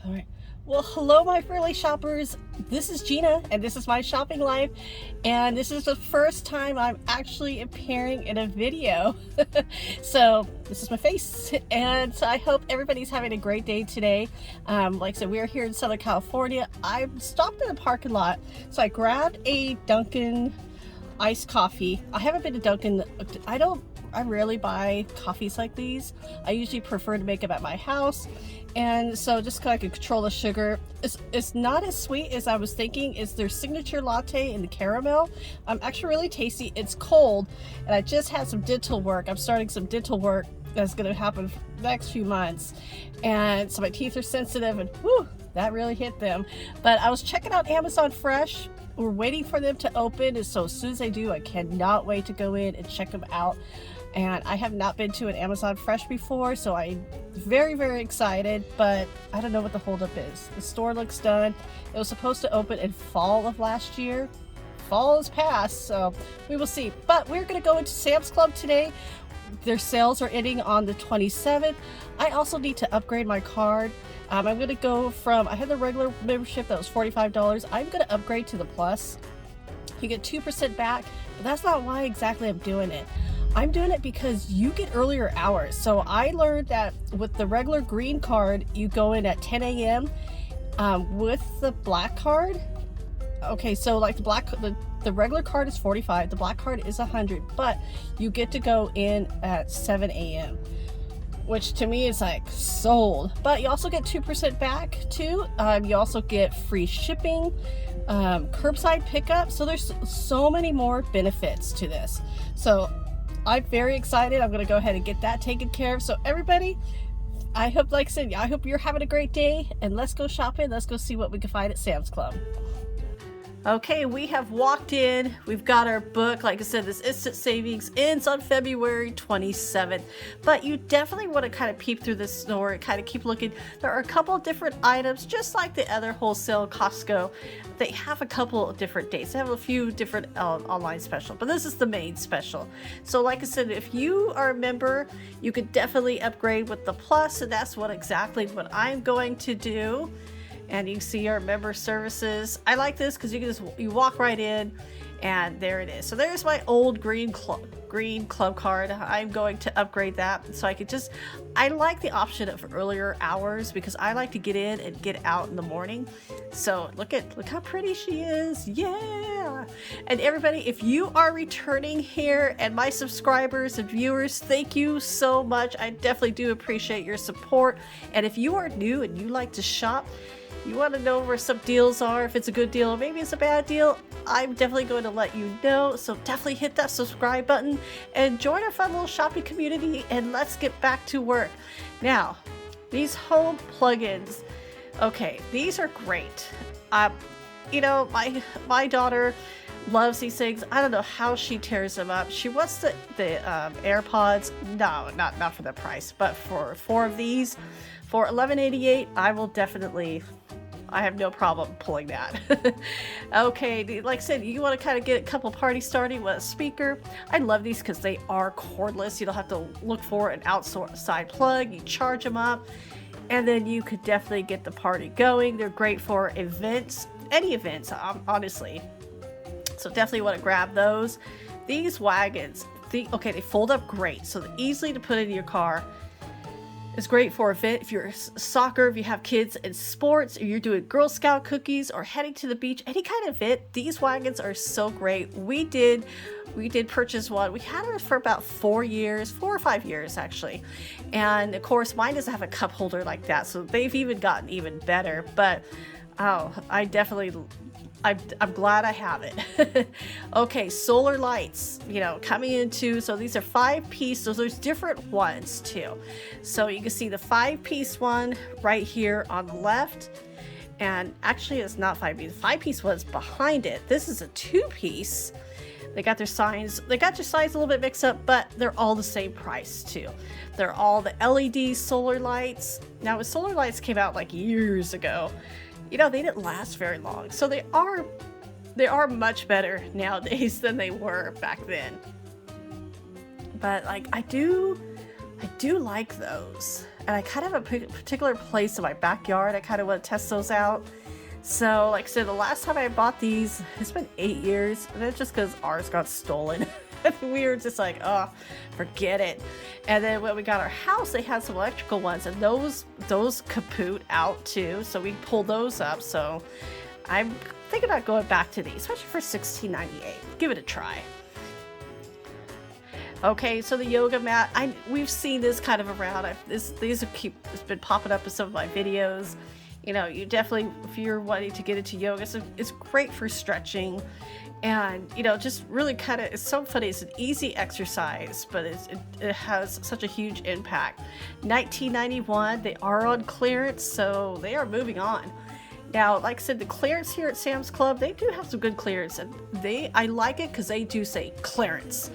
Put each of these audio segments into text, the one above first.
All right. Well, hello, my furry shoppers. This is Gina, and this is my shopping life. And this is the first time I'm actually appearing in a video. So this is my face, and so I hope everybody's having a great day today. Like I said, we're here in Southern California. I stopped in the parking lot, so I grabbed a Dunkin' iced coffee. I haven't been to Dunkin'. I rarely buy coffees like these. I usually prefer to make them at my house. And so just so I can control the sugar. It's not as sweet as I was thinking. It's their signature latte in the caramel. Actually really tasty. It's cold, and I just had some dental work. I'm starting some dental work that's going to happen for the next few months. And so my teeth are sensitive, and whew, that really hit them. But I was checking out Amazon Fresh. We're waiting for them to open, and so as soon as they do, I cannot wait to go in and check them out. And I have not been to an Amazon Fresh before, so I'm very, very excited, but I don't know what the holdup is. The store looks done. It was supposed to open in fall of last year. Fall is past, so we will see. But we're going to go into Sam's Club today. Their sales are ending on the 27th. I also need to upgrade my card. I'm going to go from, I had the regular membership that was $45. I'm going to upgrade to the Plus. You get 2% back, but that's not why exactly I'm doing it. I'm doing it because you get earlier hours. So I learned that with the regular green card, you go in at 10 a.m. With the black card. Okay, so like the regular card is 45, the black card is 100, but you get to go in at 7 a.m. which to me is like sold. But you also get 2% back too. You also get free shipping, curbside pickup. So there's so many more benefits to this. So I'm very excited. I'm going to go ahead and get that taken care of. So everybody, I hope, like I said, I hope you're having a great day, and let's go shopping. Let's go see what we can find at Sam's Club. Okay, we have walked in. We've got our book. Like I said, this instant savings ends on February 27th. But you definitely want to kind of peep through this store and kind of keep looking. There are a couple of different items, just like the other wholesale Costco. They have a couple of different dates. They have a few different online special, but this is the main special. So like I said, if you are a member, you could definitely upgrade with the Plus, and that's exactly what I'm going to do. And you see our member services. I like this because you walk right in, and there it is. So there's my old green club card. I'm going to upgrade that so I like the option of earlier hours because I like to get in and get out in the morning. So look how pretty she is. Yeah. And everybody, if you are returning here, and my subscribers and viewers, thank you so much. I definitely do appreciate your support. And if you are new and you like to shop, you want to know where some deals are, if it's a good deal or maybe it's a bad deal, I'm definitely going to let you know. So definitely hit that subscribe button and join our fun little shopping community, and let's get back to work. Now, these home plugins, okay, these are great. You know, my daughter loves these things. I don't know how she tears them up. She wants the AirPods. No, not for the price, but for 4 of these for $11.88, I have no problem pulling that. Okay, like I said, you want to kind of get a couple parties starting with a speaker. I love these because they are cordless. You don't have to look for an outside plug. You charge them up, and then you could definitely get the party going. They're great for events, any events, honestly. So definitely want to grab those. These wagons, they fold up great, so they're easily to put in your car. It's great for event if you're soccer, if you have kids in sports, or you're doing Girl Scout cookies or heading to the beach, any kind of event. These wagons are so great. We did purchase one. We had it for about 4 or 5 years actually. And of course mine doesn't have a cup holder like that, so they've even gotten even better. But I'm glad I have it. Okay, solar lights, coming into, so these are 5-piece, so there's different ones too. So you can see the 5-piece one right here on the left, and actually it's not 5-piece. The 5-piece one's behind it. This is a 2-piece. They got their signs a little bit mixed up, but they're all the same price too. They're all the LED solar lights. Now, when solar lights came out like years ago, they didn't last very long. So they are much better nowadays than they were back then. But like I do like those. and I kind of have a particular place in my backyard I kind of want to test those out. So like I said, the last time I bought these, it's been 8 years, and that's just because ours got stolen. We were just like, oh, forget it. And then when we got our house, they had some electrical ones, and those kaput out too, so we pulled those up. So I'm thinking about going back to these, especially for $16.98. Give it a try. Okay, so the yoga mat, we've seen this kind of around. It's been popping up in some of my videos. You know, you definitely, if you're wanting to get into yoga, it's great for stretching, and you know, just really kind of, it's so funny. It's an easy exercise, but it has such a huge impact. $19.91. They are on clearance, so they are moving on. Now, like I said, the clearance here at Sam's Club, they do have some good clearance, and I like it because they do say clearance.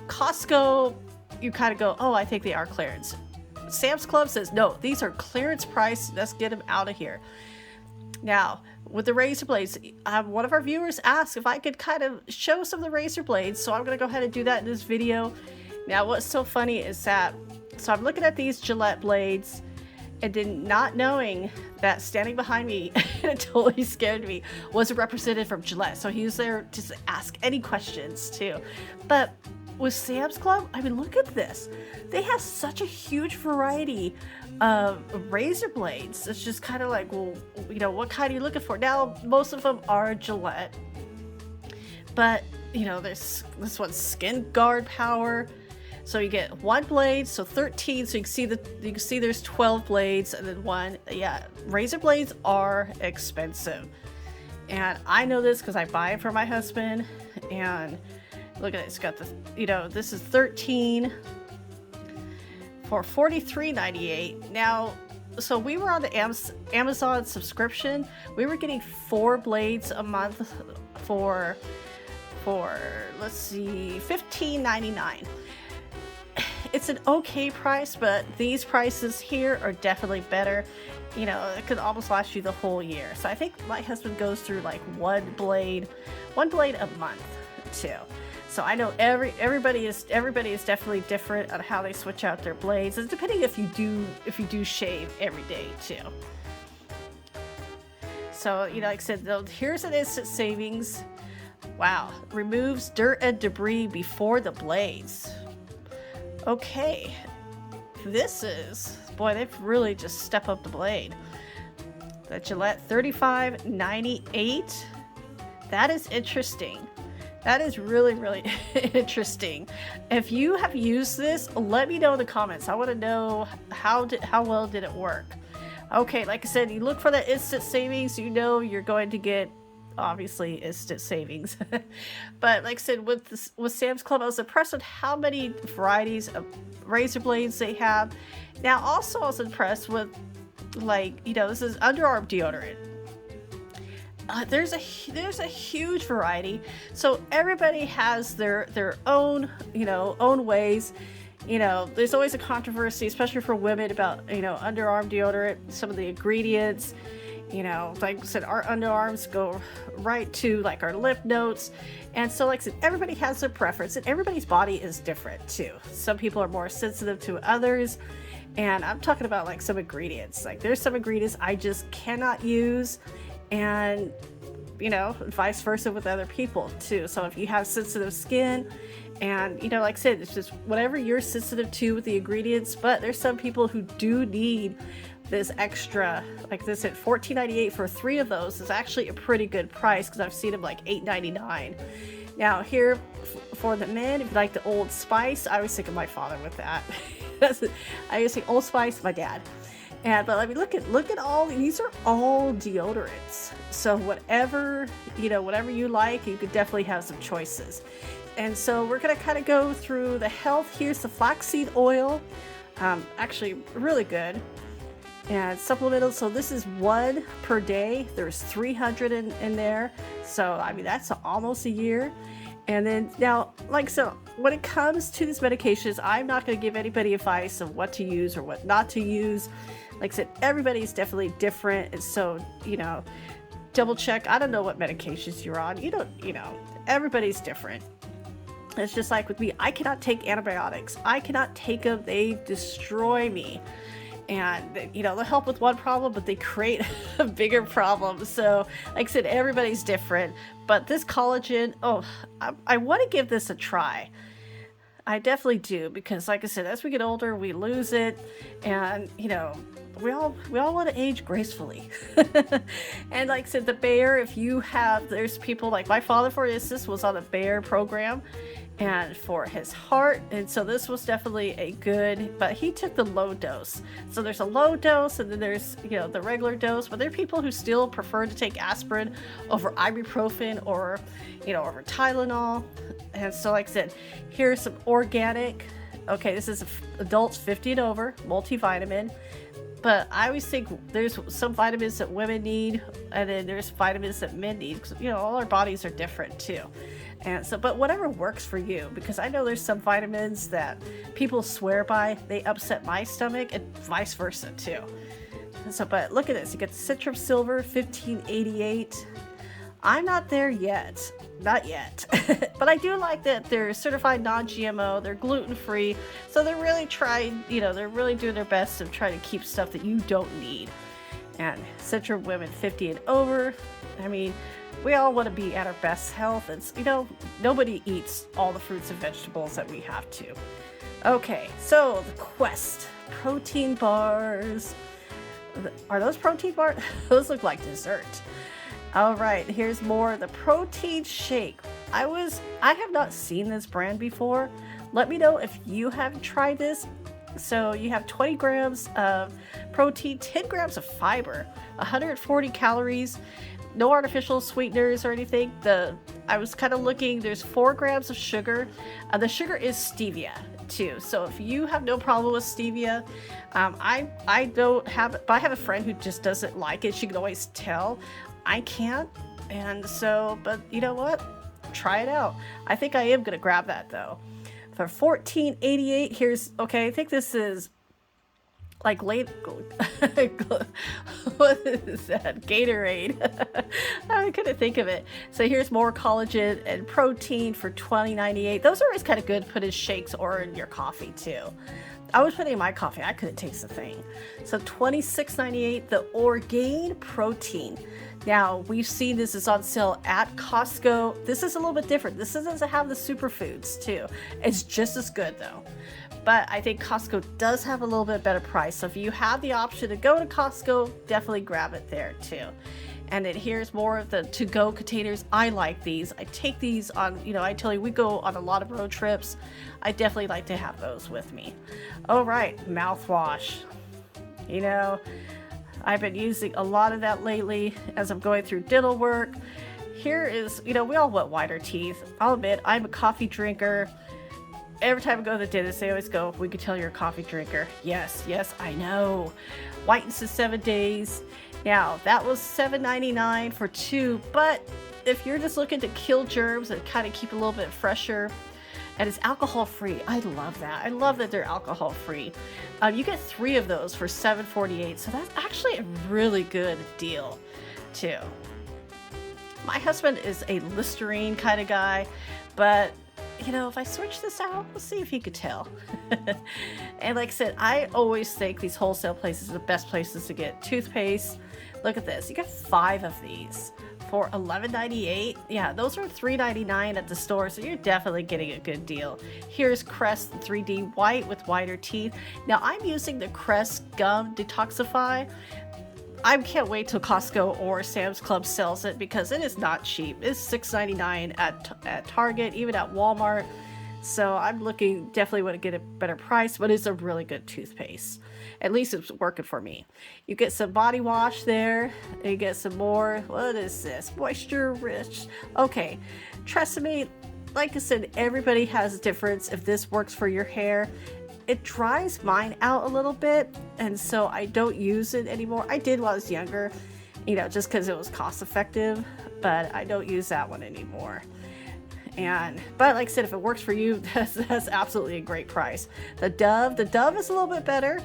Costco, you kind of go, oh, I think they are clearance. Sam's Club says, no, these are clearance price. Let's get them out of here. Now, with the razor blades, one of our viewers asked if I could kind of show some of the razor blades, so I'm going to go ahead and do that in this video. Now, what's so funny is that, so I'm looking at these Gillette blades, and then not knowing that standing behind me, and it totally scared me, was a representative from Gillette. So he was there to ask any questions too. But with Sam's Club, I mean, look at this. They have such a huge variety of razor blades. It's just kind of like, well, you know, what kind are you looking for? Now, most of them are Gillette, but you know, this one's Skin Guard Power. So you get one blade, so 13. So you can see there's 12 blades, and then one. Yeah, razor blades are expensive, and I know this because I buy it for my husband. And look at it, it's got the, you know, this is 13 for $43.98. Now, so we were on the Amazon subscription. We were getting 4 blades a month for let's see, $15.99. It's an okay price, but these prices here are definitely better. You know, it could almost last you the whole year. So I think my husband goes through like one blade a month too. So I know everybody is definitely different on how they switch out their blades. It's depending if you do shave every day too. So, you know, like I said, though, here's an instant savings. Wow, removes dirt and debris before the blades. Okay, this is, boy, they've really just stepped up the blade. The Gillette $35.98. That is interesting. That is really, really interesting. If you have used this, let me know in the comments. I want to know how well did it work. Okay, like I said, you look for the instant savings, you know you're going to get obviously instant savings. But like I said, with Sam's Club, I was impressed with how many varieties of razor blades they have. Now also I was impressed with, like, you know, this is underarm deodorant. There's a huge variety, so everybody has their own, you know, own ways. You know, there's always a controversy, especially for women, about, you know, underarm deodorant, some of the ingredients. You know, like I said, our underarms go right to like our lymph nodes. And so, like I said, everybody has their preference, and everybody's body is different too. Some people are more sensitive to others. And I'm talking about like some ingredients. Like there's some ingredients I just cannot use, and you know, vice versa with other people too. So if you have sensitive skin, and you know, like I said, it's just whatever you're sensitive to with the ingredients. But there's some people who do need this extra, like this at $14.98 for 3 of those is actually a pretty good price, because I've seen them like $8.99. Now here for the men, if you like the Old Spice, I always think of my father with that. I always think Old Spice, my dad. And but I mean, look at all these are all deodorants. So whatever, you know, whatever you like, you could definitely have some choices. And so we're gonna kind of go through the health. Here's the flaxseed oil, actually really good. And supplemental, so this is 1 per day. There's 300 in there, so I mean that's almost a year. And then now, like, so when it comes to these medications, I'm not going to give anybody advice of what to use or what not to use. Like I said, everybody's definitely different, and so, you know, double check. I don't know what medications you're on. You know, everybody's different. It's just like with me, I cannot take antibiotics. I cannot take them. They destroy me. and you know, they'll help with one problem, but they create a bigger problem. So like I said, everybody's different, but this collagen, oh, I want to give this a try. I definitely do, because like I said, as we get older, we lose it, and you know, we all want to age gracefully. And like I said, the Bayer, if you have, there's people like my father, for instance, was on a Bayer program, and for his heart, and so this was definitely a good, but he took the low dose. So there's a low dose, and then there's, you know, the regular dose, but there are people who still prefer to take aspirin over ibuprofen, or you know, over Tylenol. And so like I said, here's some organic, okay, this is adults 50 and over, multivitamin. But I always think there's some vitamins that women need, and then there's vitamins that men need, because you know, all our bodies are different too. And so, but whatever works for you, because I know there's some vitamins that people swear by, they upset my stomach, and vice versa too. And so, but look at this, you get the Citrum Silver 1588. I'm not there yet. Not yet. But I do like that they're certified non-GMO, they're gluten-free, so they're really trying, you know, they're really doing their best to try to keep stuff that you don't need. And Citrum Women 50 and over, I mean, we all want to be at our best health. It's, you know, nobody eats all the fruits and vegetables that we have to. Okay, so the Quest protein bars. Are those protein bars? Those look like dessert. All right, here's more, the protein shake. I have not seen this brand before. Let me know if you have tried this. So you have 20 grams of protein, 10 grams of fiber, 140 calories, no artificial sweeteners or anything. I was kind of looking, there's 4 grams of sugar. The sugar is stevia too. So if you have no problem with stevia, I don't have it, but I have a friend who just doesn't like it. She can always tell. I can't, and so, but you know what? Try it out. I think I am gonna grab that though. For $14.88, here's, okay, I think this is like late, what is that? Gatorade. I couldn't think of it. So here's more collagen and protein for $20.98. Those are always kind of good to put in shakes or in your coffee too. I was putting in my coffee, I couldn't taste a thing. So $26.98, the Orgain protein. Now, we've seen this is on sale at Costco. This is a little bit different. This doesn't have the superfoods too. It's just as good though. But I think Costco does have a little bit better price. So if you have the option to go to Costco, definitely grab it there too. And then here's more of the to-go containers. I like these. I take these on, you know, I tell you, we go on a lot of road trips. I definitely like to have those with me. All right, mouthwash. You know, I've been using a lot of that lately as I'm going through dental work. Here is, you know, we all want whiter teeth. I'll admit, I'm a coffee drinker. Every time I go to the dentist, they always go, we can tell you're a coffee drinker. Yes, yes, I know. Whitens in 7 days. Now, that was $7.99 for 2, but if you're just looking to kill germs and kind of keep a little bit fresher, and it's alcohol free. I love that. I love that they're alcohol free. You get 3 of those for $7.48, so that's actually a really good deal too. My husband is a Listerine kind of guy, but you know, if I switch this out, we'll see if he could tell. And like I said, I always think these wholesale places are the best places to get toothpaste. Look at this. You get 5 of these for $11.98. Yeah, those are $3.99 at the store, so you're definitely getting a good deal. Here's Crest 3D White with whiter teeth. Now, I'm using the Crest Gum Detoxify. I can't wait till Costco or Sam's Club sells it, because it is not cheap. It's $6.99 at Target, even at Walmart. So I'm looking, definitely want to get a better price, but it's a really good toothpaste. At least it's working for me. You get some body wash there, and you get some more, what is this? Moisture rich. Okay, Tresemme, like I said, everybody has a difference if this works for your hair. It dries mine out a little bit, and so I don't use it anymore. I did when I was younger, you know, just because it was cost effective, but I don't use that one anymore. But like I said, if it works for you, that's absolutely a great price. The Dove is a little bit better.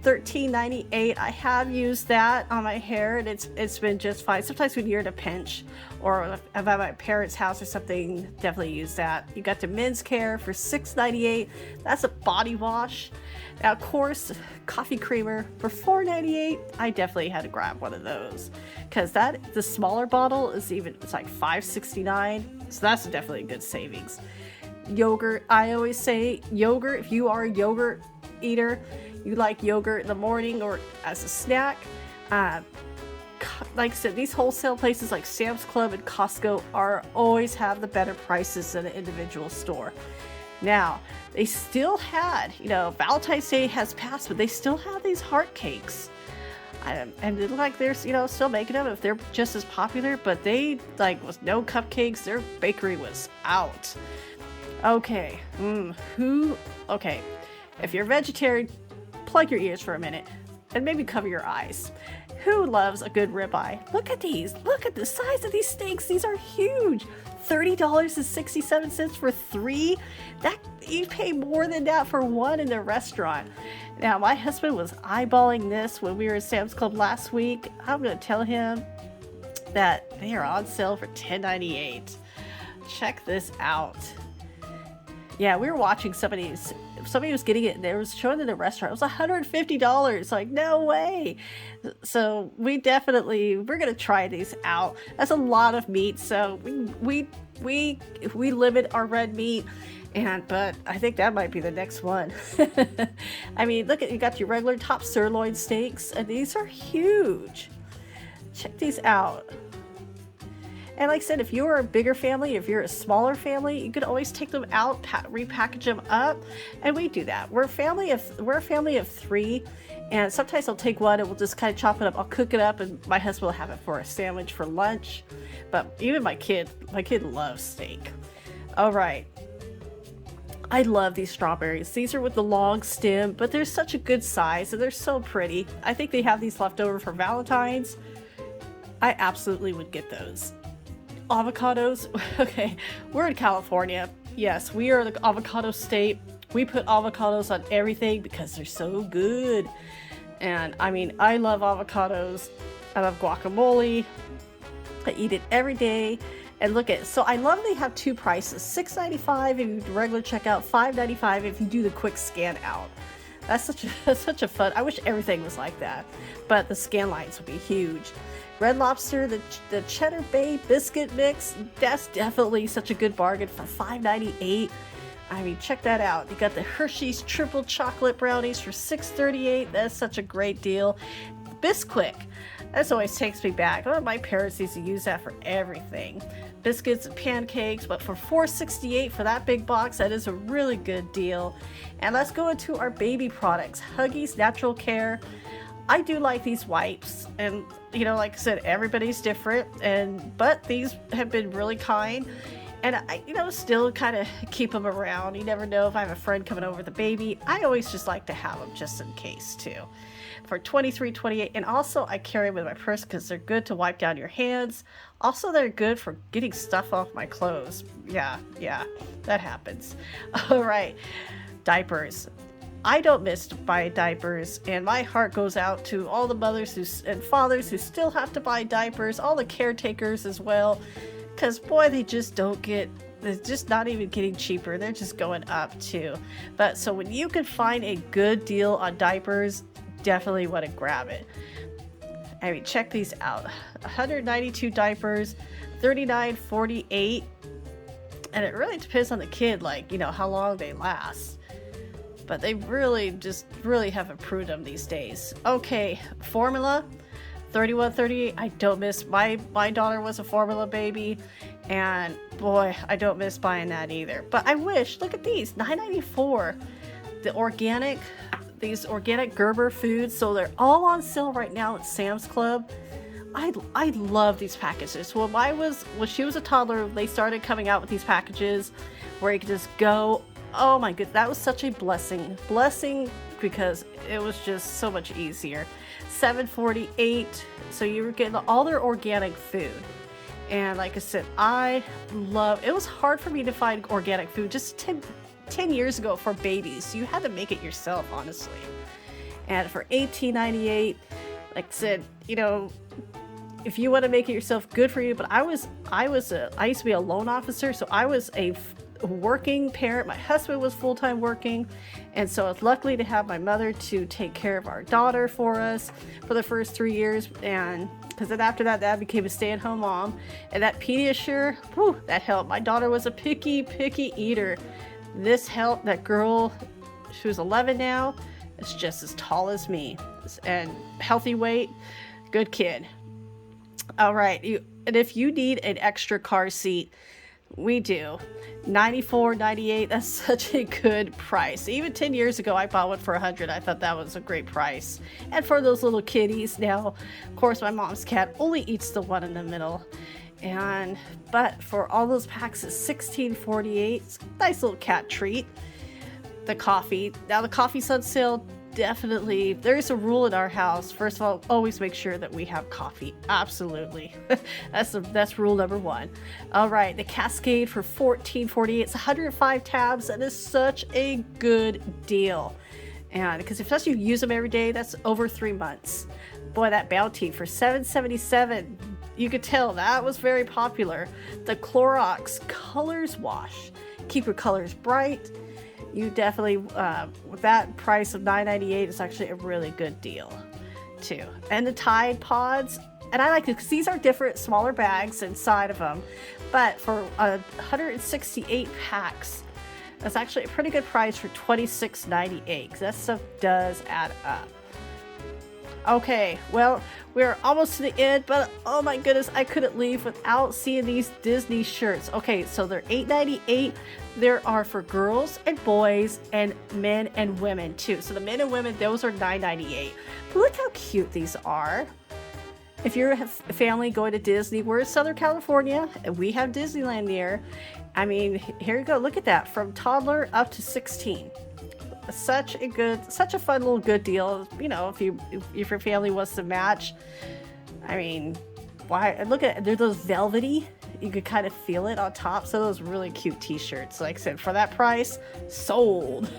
$13.98. I have used that on my hair, and it's been just fine. Sometimes when you're in a pinch, or if I'm at my parents' house or something, definitely use that. You got the Men's Care for $6.98. That's a body wash. Now, of course, coffee creamer for $4.98. I definitely had to grab one of those because the smaller bottle is it's like $5.69. So that's definitely a good savings. Yogurt, I always say yogurt. If you are a yogurt eater, you like yogurt in the morning or as a snack. Like I said, these wholesale places like Sam's Club and Costco always have the better prices than an individual store. Now, they still had, Valentine's Day has passed, but they still have these heart cakes. And it looked like they're, still making them if they're just as popular, but they, with no cupcakes, their bakery was out. Okay, okay, if you're vegetarian, plug your ears for a minute and maybe cover your eyes. Who loves a good ribeye? Look at these. Look at the size of these steaks. These are huge. $30.67 for 3. That you pay more than that for one in the restaurant. Now, my husband was eyeballing this when we were at Sam's Club last week. I'm going to tell him that they are on sale for $10.98. Check this out. Yeah, we were watching somebody was getting it and they was showing it in the restaurant. It was $150. Like, no way. So we're gonna try these out. That's a lot of meat, so we limit our red meat, but I think that might be the next one. I mean, look at, you got your regular top sirloin steaks, and these are huge. Check these out. And like I said, if you're a bigger family, if you're a smaller family, you could always take them out, repackage them up, and we do that. We're a family of 3, and sometimes I'll take one and we'll just kind of chop it up. I'll cook it up, and my husband will have it for a sandwich for lunch. But even my kid loves steak. All right. I love these strawberries. These are with the long stem, but they're such a good size and they're so pretty. I think they have these left over for Valentine's. I absolutely would get those. Avocados. Okay, we're in California. Yes, we are the avocado state. We put avocados on everything because they're so good. And I mean, I love avocados. I love guacamole. I eat it every day. And look at, so I love they have 2 prices. $6.95 if you do regular checkout, $5.95 if you do the quick scan out. That's such a fun. I wish everything was like that, but the scan lines would be huge. Red Lobster, the Cheddar Bay biscuit mix, that's definitely such a good bargain for $5.98. I mean, check that out. You got the Hershey's triple chocolate brownies for $6.38. That's such a great deal. Bisquick, that always takes me back. Oh, my parents used to use that for everything. Biscuits and pancakes, but for $4.68 for that big box, that is a really good deal. And let's go into our baby products. Huggies Natural Care. I do like these wipes, and like I said, everybody's different, but these have been really kind, and I still kind of keep them around. You never know if I have a friend coming over with a baby. I always just like to have them just in case too. For $23.28, and also I carry them in my purse because they're good to wipe down your hands. Also, they're good for getting stuff off my clothes. Yeah, that happens. All right, diapers. I don't miss buying diapers, and my heart goes out to all the mothers and fathers who still have to buy diapers, all the caretakers as well, because boy, they're just not even getting cheaper. They're just going up too. But so when you can find a good deal on diapers, definitely want to grab it. I mean, check these out. 192 diapers, $39.48, and it really depends on the kid, how long they last. But they really have improved them these days. Okay, formula, $31.38. I don't miss, my daughter was a formula baby, and boy, I don't miss buying that either. But I wish, look at these, $9.94. These organic Gerber foods, so they're all on sale right now at Sam's Club. I love these packages. When she was a toddler, they started coming out with these packages where you could just go. Oh my goodness, that was such a blessing because it was just so much easier. $7.48, so you were getting all their organic food. And like I said, it was hard for me to find organic food just 10 years ago for babies. You had to make it yourself, honestly. And for $18.98, like I said, if you want to make it yourself, good for you. But I used to be a loan officer, so I was working parent. My husband was full-time working, and so I was lucky to have my mother to take care of our daughter for us for the first 3 years, and because then after that, Dad became a stay-at-home mom, and that Pediasure, whew, that helped. My daughter was a picky eater. This helped. That girl, she was 11 now, is just as tall as me, and healthy weight, good kid. All right, and if you need an extra car seat, we do. $94, $98, that's such a good price. Even 10 years ago, I bought one for $100. I thought that was a great price. And for those little kitties, now, of course, my mom's cat only eats the one in the middle. But for all those packs, it's $16.48. It's a nice little cat treat. The coffee. Now, the coffee's on sale. Definitely, there's a rule in our house. First of all, always make sure that we have coffee. Absolutely. That's rule number one. All right, the Cascade for $14.48. It's 105 tabs. That is such a good deal. And because if you use them every day, that's over 3 months. Boy, that Bounty for $7.77. You could tell that was very popular. The Clorox Colors Wash. Keep your colors bright. You definitely, with that price of $9.98, it's actually a really good deal, too. And the Tide Pods, and I like it because these are different, smaller bags inside of them. But for 168 packs, that's actually a pretty good price for $26.98, because that stuff does add up. Okay, well, we're almost to the end, but oh my goodness, I couldn't leave without seeing these Disney shirts. Okay, so they're $8.98. There are for girls and boys and men and women too. So the men and women, those are $9.98. But look how cute these are. If you're a family going to Disney, we're in Southern California and we have Disneyland near. I mean, here you go. Look at that, from toddler up to 16. Such a fun little good deal. You know, if your family wants to match. I mean, why? Look at, they're those velvety. You could kind of feel it on top. So those really cute t-shirts. Like I said, for that price, sold.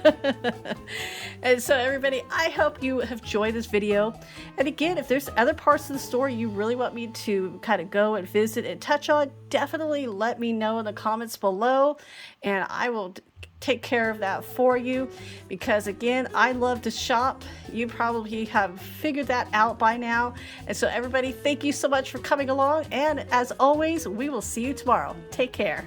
And so everybody, I hope you have enjoyed this video. And again, if there's other parts of the store you really want me to kind of go and visit and touch on, definitely let me know in the comments below. And I will take care of that for you, because again, I love to shop. You probably have figured that out by now. And so everybody, thank you so much for coming along, and as always, we will see you tomorrow. Take care.